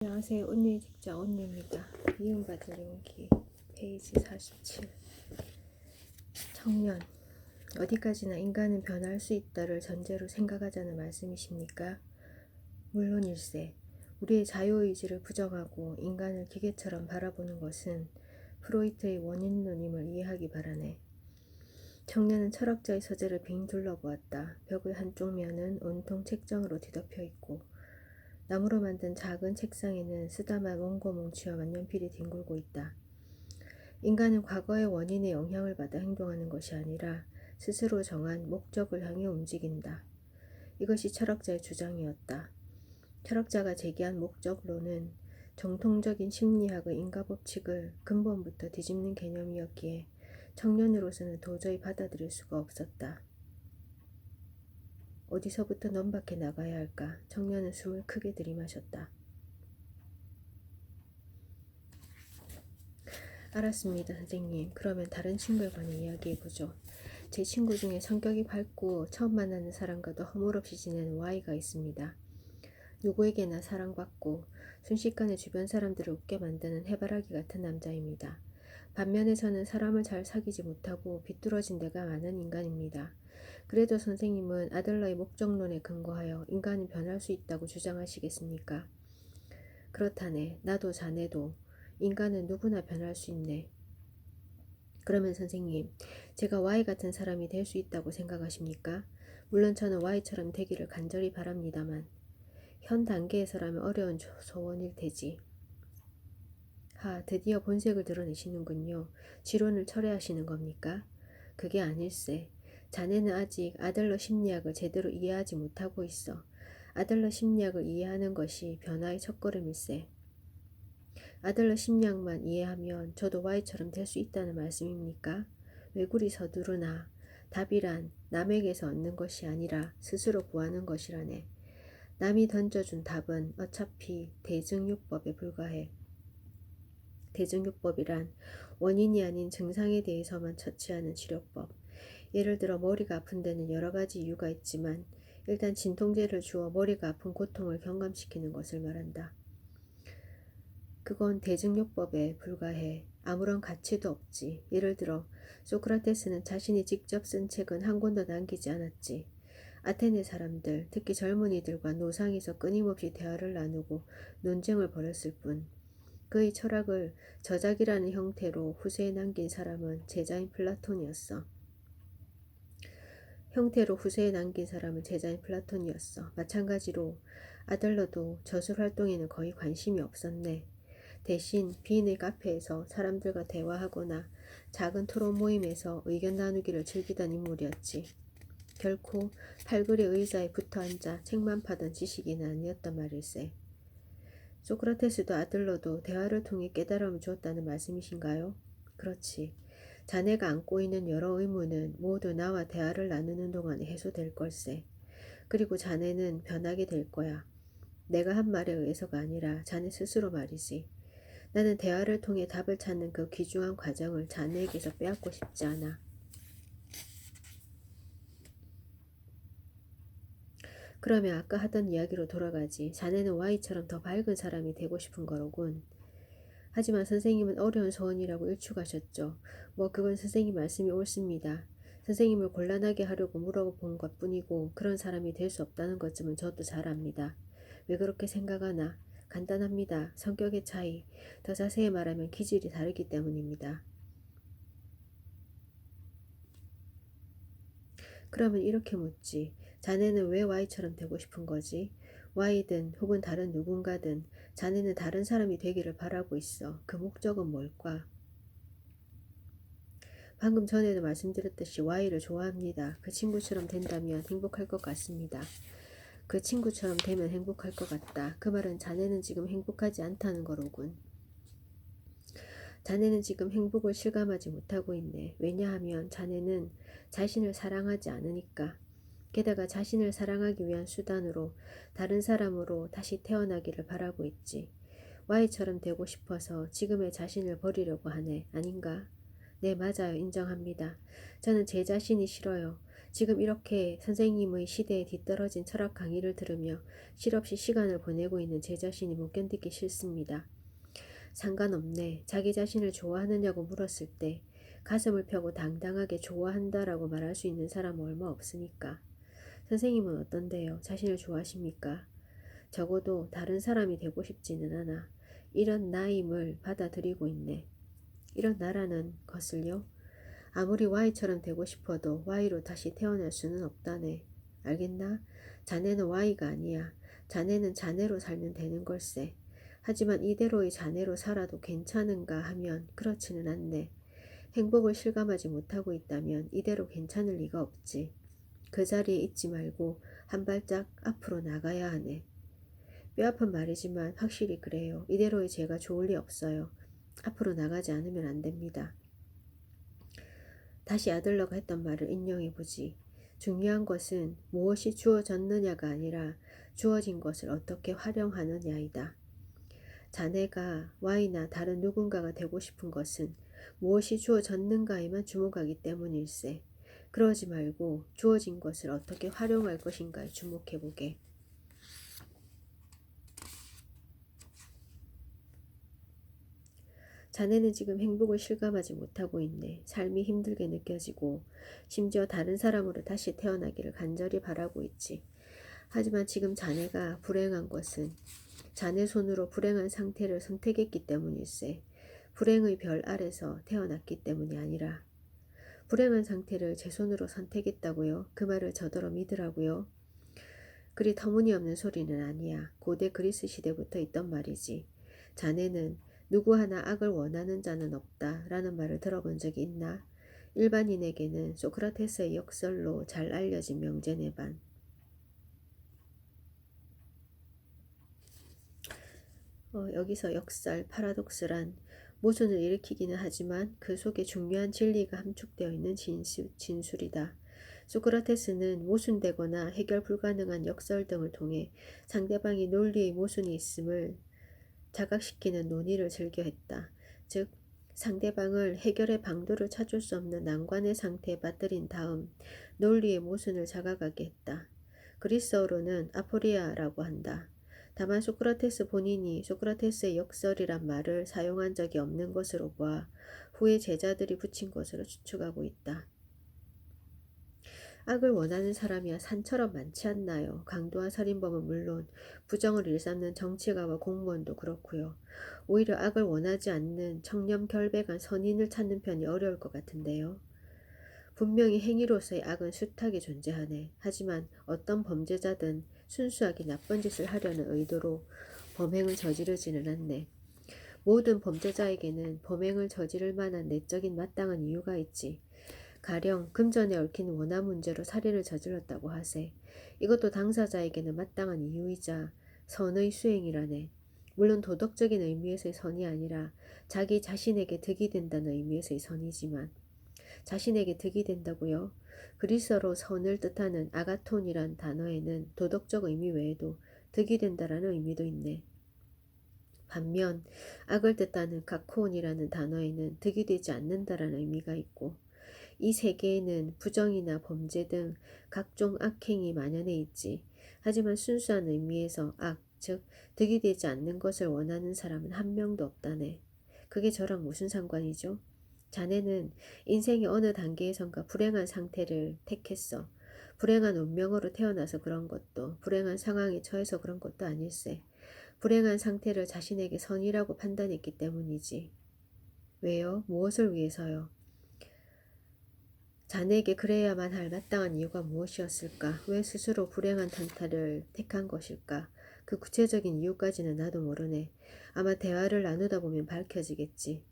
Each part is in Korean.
안녕하세요. 온유의 직자 온유입니다. 미움받을 용기 페이지 47. 청년, 어디까지나 인간은 변할 수 있다를 전제로 생각하자는 말씀이십니까? 물론일세. 우리의 자유의지를 부정하고 인간을 기계처럼 바라보는 것은 프로이트의 원인론임을 이해하기 바라네. 청년은 철학자의 서재를 빙 둘러보았다. 벽의 한쪽 면은 온통 책장으로 뒤덮여 있고 나무로 만든 작은 책상에는 쓰다만 원고 뭉치와 만년필이 뒹굴고 있다. 인간은 과거의 원인에 영향을 받아 행동하는 것이 아니라 스스로 정한 목적을 향해 움직인다. 이것이 철학자의 주장이었다. 철학자가 제기한 목적론은 정통적인 심리학의 인과법칙을 근본부터 뒤집는 개념이었기에 청년으로서는 도저히 받아들일 수가 없었다. 어디서부터 넘밖에 나가야 할까? 청년은 숨을 크게 들이마셨다. 알았습니다, 선생님. 그러면 다른 친구에 관해 이야기해보죠. 제 친구 중에 성격이 밝고 처음 만나는 사람과도 허물없이 지내는 Y가 있습니다. 누구에게나 사랑받고 순식간에 주변 사람들을 웃게 만드는 해바라기 같은 남자입니다. 반면에 저는 사람을 잘 사귀지 못하고 비뚤어진 데가 많은 인간입니다. 그래도 선생님은 아들러의 목적론에 근거하여 인간은 변할 수 있다고 주장하시겠습니까? 그렇다네. 나도 자네도. 인간은 누구나 변할 수 있네. 그러면 선생님, 제가 Y 같은 사람이 될 수 있다고 생각하십니까? 물론 저는 Y처럼 되기를 간절히 바랍니다만 현 단계에서라면 어려운 소원일 테지. 드디어 본색을 드러내시는군요. 지론을 철회하시는 겁니까? 그게 아닐세. 자네는 아직 아들러 심리학을 제대로 이해하지 못하고 있어. 아들러 심리학을 이해하는 것이 변화의 첫걸음일세. 아들러 심리학만 이해하면 저도 Y처럼 될 수 있다는 말씀입니까? 왜 그리 서두르나. 답이란 남에게서 얻는 것이 아니라 스스로 구하는 것이라네. 남이 던져준 답은 어차피 대증요법에 불과해. 대증요법이란 원인이 아닌 증상에 대해서만 처치하는 치료법. 예를 들어 머리가 아픈 데는 여러 가지 이유가 있지만 일단 진통제를 주어 머리가 아픈 고통을 경감시키는 것을 말한다. 그건 대증요법에 불과해. 아무런 가치도 없지. 예를 들어 소크라테스는 자신이 직접 쓴 책은 한 권도 남기지 않았지. 아테네 사람들, 특히 젊은이들과 노상에서 끊임없이 대화를 나누고 논쟁을 벌였을 뿐. 그의 철학을 저작이라는 형태로 후세에 남긴 사람은 제자인 플라톤이었어. 마찬가지로 아들러도 저술활동에는 거의 관심이 없었네. 대신 빈의 카페에서 사람들과 대화하거나 작은 토론 모임에서 의견 나누기를 즐기던 인물이었지. 결코 팔그레 의자에 붙어앉아 책만 파던 지식인은 아니었단 말일세. 소크라테스도 아들러도 대화를 통해 깨달음을 주었다는 말씀이신가요? 그렇지. 자네가 안고 있는 여러 의문은 모두 나와 대화를 나누는 동안에 해소될 걸세. 그리고 자네는 변하게 될 거야. 내가 한 말에 의해서가 아니라 자네 스스로 말이지. 나는 대화를 통해 답을 찾는 그 귀중한 과정을 자네에게서 빼앗고 싶지 않아. 그러면 아까 하던 이야기로 돌아가지. 자네는 Y처럼 더 밝은 사람이 되고 싶은 거로군. 하지만 선생님은 어려운 소원이라고 일축하셨죠. 그건 선생님 말씀이 옳습니다. 선생님을 곤란하게 하려고 물어본 것뿐이고 그런 사람이 될 수 없다는 것쯤은 저도 잘 압니다. 왜 그렇게 생각하나? 간단합니다. 성격의 차이. 더 자세히 말하면 기질이 다르기 때문입니다. 그러면 이렇게 묻지. 자네는 왜 Y처럼 되고 싶은 거지? Y든 혹은 다른 누군가든 자네는 다른 사람이 되기를 바라고 있어. 그 목적은 뭘까? 방금 전에도 말씀드렸듯이 Y를 좋아합니다. 그 친구처럼 된다면 행복할 것 같습니다. 그 친구처럼 되면 행복할 것 같다. 그 말은 자네는 지금 행복하지 않다는 거로군. 자네는 지금 행복을 실감하지 못하고 있네. 왜냐하면 자네는 자신을 사랑하지 않으니까. 게다가 자신을 사랑하기 위한 수단으로 다른 사람으로 다시 태어나기를 바라고 있지. Y처럼 되고 싶어서 지금의 자신을 버리려고 하네. 아닌가? 네, 맞아요. 인정합니다. 저는 제 자신이 싫어요. 지금 이렇게 선생님의 시대에 뒤떨어진 철학 강의를 들으며 실없이 시간을 보내고 있는 제 자신이 못 견디기 싫습니다. 상관없네. 자기 자신을 좋아하느냐고 물었을 때 가슴을 펴고 당당하게 좋아한다라고 말할 수 있는 사람은 얼마 없으니까. 선생님은 어떤데요? 자신을 좋아하십니까? 적어도 다른 사람이 되고 싶지는 않아. 이런 나임을 받아들이고 있네. 이런 나라는 것을요. 아무리 Y처럼 되고 싶어도 Y로 다시 태어날 수는 없다네. 알겠나? 자네는 Y가 아니야. 자네는 자네로 살면 되는 걸세. 하지만 이대로의 자네로 살아도 괜찮은가 하면 그렇지는 않네. 행복을 실감하지 못하고 있다면 이대로 괜찮을 리가 없지. 그 자리에 있지 말고 한 발짝 앞으로 나가야 하네. 뼈아픈 말이지만 확실히 그래요. 이대로의 제가 좋을 리 없어요. 앞으로 나가지 않으면 안 됩니다. 다시 아들러가 했던 말을 인용해보지. 중요한 것은 무엇이 주어졌느냐가 아니라 주어진 것을 어떻게 활용하느냐이다. 자네가 Y나 다른 누군가가 되고 싶은 것은 무엇이 주어졌는가에만 주목하기 때문일세. 그러지 말고 주어진 것을 어떻게 활용할 것인가에 주목해보게. 자네는 지금 행복을 실감하지 못하고 있네. 삶이 힘들게 느껴지고 심지어 다른 사람으로 다시 태어나기를 간절히 바라고 있지. 하지만 지금 자네가 불행한 것은 자네 손으로 불행한 상태를 선택했기 때문일세. 불행의 별 아래서 태어났기 때문이 아니라. 불행한 상태를 제 손으로 선택했다고요? 그 말을 저더러 믿으라고요? 그리 터무니없는 소리는 아니야. 고대 그리스 시대부터 있던 말이지. 자네는 누구 하나 악을 원하는 자는 없다 라는 말을 들어본 적이 있나? 일반인에게는 소크라테스의 역설로 잘 알려진 명제네 반. 여기서 역설, 파라독스란 모순을 일으키기는 하지만 그 속에 중요한 진리가 함축되어 있는 진술이다. 소크라테스는 모순되거나 해결 불가능한 역설 등을 통해 상대방이 논리의 모순이 있음을 자각시키는 논의를 즐겨했다. 즉 상대방을 해결의 방도를 찾을 수 없는 난관의 상태에 빠뜨린 다음 논리의 모순을 자각하게 했다. 그리스어로는 아포리아라고 한다. 다만 소크라테스 본인이 소크라테스의 역설이란 말을 사용한 적이 없는 것으로 보아 후에 제자들이 붙인 것으로 추측하고 있다. 악을 원하는 사람이야 산처럼 많지 않나요? 강도와 살인범은 물론 부정을 일삼는 정치가와 공무원도 그렇고요. 오히려 악을 원하지 않는 청렴결백한 선인을 찾는 편이 어려울 것 같은데요. 분명히 행위로서의 악은 숱하게 존재하네. 하지만 어떤 범죄자든 순수하게 나쁜 짓을 하려는 의도로 범행을 저지르지는 않네. 모든 범죄자에게는 범행을 저지를 만한 내적인 마땅한 이유가 있지. 가령 금전에 얽힌 원화 문제로 살인을 저질렀다고 하세. 이것도 당사자에게는 마땅한 이유이자 선의 수행이라네. 물론 도덕적인 의미에서의 선이 아니라 자기 자신에게 득이 된다는 의미에서의 선이지만 자신에게 득이 된다고요? 그리스어로 선을 뜻하는 아가톤이란 단어에는 도덕적 의미 외에도 득이 된다라는 의미도 있네. 반면 악을 뜻하는 가코온이라는 단어에는 득이 되지 않는다라는 의미가 있고 이 세계에는 부정이나 범죄 등 각종 악행이 만연해 있지. 하지만 순수한 의미에서 악, 즉 득이 되지 않는 것을 원하는 사람은 한 명도 없다네. 그게 저랑 무슨 상관이죠? 자네는 인생의 어느 단계에선가 불행한 상태를 택했어. 불행한 운명으로 태어나서 그런 것도 불행한 상황에 처해서 그런 것도 아닐세. 불행한 상태를 자신에게 선이라고 판단했기 때문이지. 왜요? 무엇을 위해서요? 자네에게 그래야만 할 마땅한 이유가 무엇이었을까? 왜 스스로 불행한 탄타를 택한 것일까? 그 구체적인 이유까지는 나도 모르네. 아마 대화를 나누다 보면 밝혀지겠지.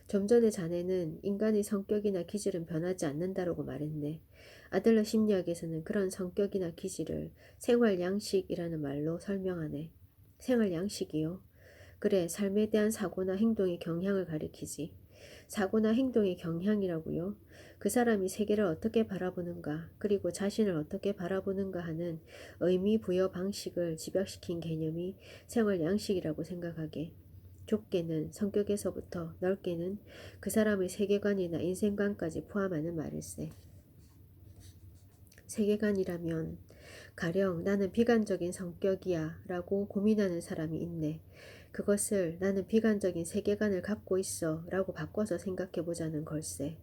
좀 전에 자네는 인간의 성격이나 기질은 변하지 않는다라고 말했네. 아들러 심리학에서는 그런 성격이나 기질을 생활 양식이라는 말로 설명하네. 생활 양식이요? 그래, 삶에 대한 사고나 행동의 경향을 가리키지. 사고나 행동의 경향이라고요? 그 사람이 세계를 어떻게 바라보는가, 그리고 자신을 어떻게 바라보는가 하는 의미 부여 방식을 집약시킨 개념이 생활 양식이라고 생각하게. 좁게는 성격에서부터 넓게는 그 사람의 세계관이나 인생관까지 포함하는 말일세. 세계관이라면 가령 나는 비관적인 성격이야 라고 고민하는 사람이 있네. 그것을 나는 비관적인 세계관을 갖고 있어 라고 바꿔서 생각해 보자는 걸세.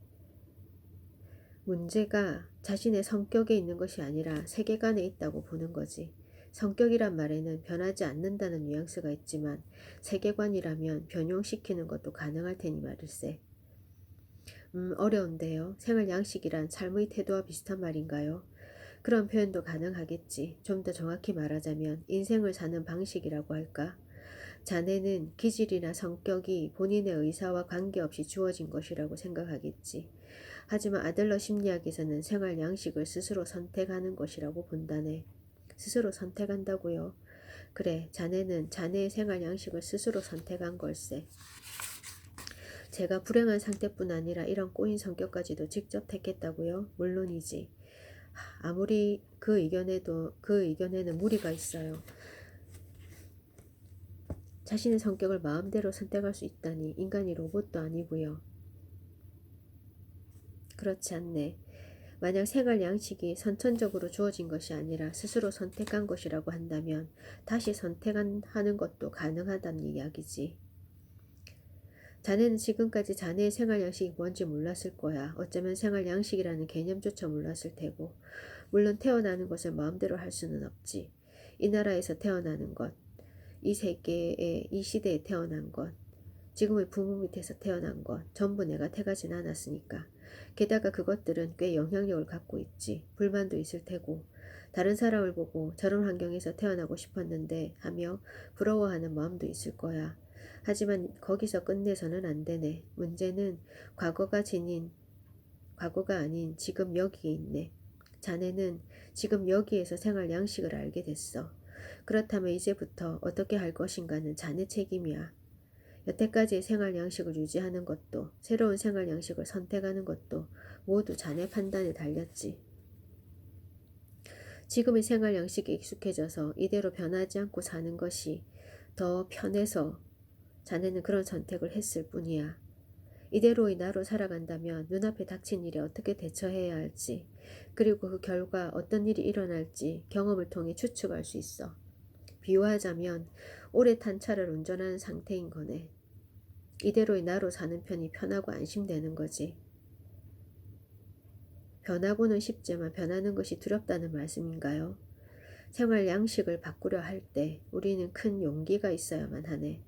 문제가 자신의 성격에 있는 것이 아니라 세계관에 있다고 보는 거지. 성격이란 말에는 변하지 않는다는 뉘앙스가 있지만 세계관이라면 변형시키는 것도 가능할 테니 말일세. 어려운데요. 생활 양식이란 삶의 태도와 비슷한 말인가요? 그런 표현도 가능하겠지. 좀 더 정확히 말하자면 인생을 사는 방식이라고 할까? 자네는 기질이나 성격이 본인의 의사와 관계없이 주어진 것이라고 생각하겠지. 하지만 아들러 심리학에서는 생활 양식을 스스로 선택하는 것이라고 본다네. 스스로 선택한다고요? 그래, 자네는 자네의 생활 양식을 스스로 선택한 걸세. 제가 불행한 상태뿐 아니라 이런 꼬인 성격까지도 직접 택했다고요? 물론이지. 아무리 그 의견에는 무리가 있어요. 자신의 성격을 마음대로 선택할 수 있다니 인간이 로봇도 아니고요. 그렇지 않네. 만약 생활 양식이 선천적으로 주어진 것이 아니라 스스로 선택한 것이라고 한다면 다시 선택하는 것도 가능하다는 이야기지. 자네는 지금까지 자네의 생활 양식이 뭔지 몰랐을 거야. 어쩌면 생활 양식이라는 개념조차 몰랐을 테고. 물론 태어나는 것을 마음대로 할 수는 없지. 이 나라에서 태어나는 것, 이 세계에 이 시대에 태어난 것, 지금의 부모 밑에서 태어난 것 전부 내가 택하진 않았으니까. 게다가 그것들은 꽤 영향력을 갖고 있지. 불만도 있을 테고 다른 사람을 보고 저런 환경에서 태어나고 싶었는데 하며 부러워하는 마음도 있을 거야. 하지만 거기서 끝내서는 안 되네. 문제는 과거가 아닌 지금 여기에 있네. 자네는 지금 여기에서 생활 양식을 알게 됐어. 그렇다면 이제부터 어떻게 할 것인가는 자네 책임이야. 여태까지의 생활 양식을 유지하는 것도 새로운 생활 양식을 선택하는 것도 모두 자네 판단에 달렸지. 지금의 생활 양식에 익숙해져서 이대로 변하지 않고 사는 것이 더 편해서 자네는 그런 선택을 했을 뿐이야. 이대로의 나로 살아간다면 눈앞에 닥친 일에 어떻게 대처해야 할지, 그리고 그 결과 어떤 일이 일어날지 경험을 통해 추측할 수 있어. 비유하자면 오래 탄 차를 운전하는 상태인 거네. 이대로의 나로 사는 편이 편하고 안심되는 거지. 변하고는 싶지만 변하는 것이 두렵다는 말씀인가요? 생활 양식을 바꾸려 할 때 우리는 큰 용기가 있어야만 하네.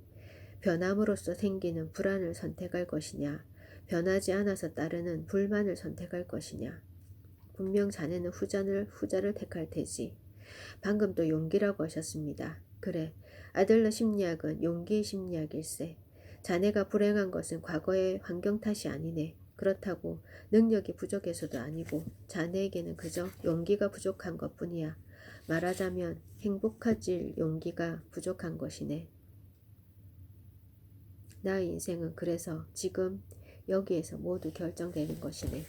변함으로써 생기는 불안을 선택할 것이냐, 변하지 않아서 따르는 불만을 선택할 것이냐. 분명 자네는 후자를 택할 테지. 방금 또 용기라고 하셨습니다. 그래, 아들러 심리학은 용기의 심리학일세. 자네가 불행한 것은 과거의 환경 탓이 아니네. 그렇다고 능력이 부족해서도 아니고 자네에게는 그저 용기가 부족한 것뿐이야. 말하자면 행복해질 용기가 부족한 것이네. 나의 인생은 그래서 지금 여기에서 모두 결정되는 것이네.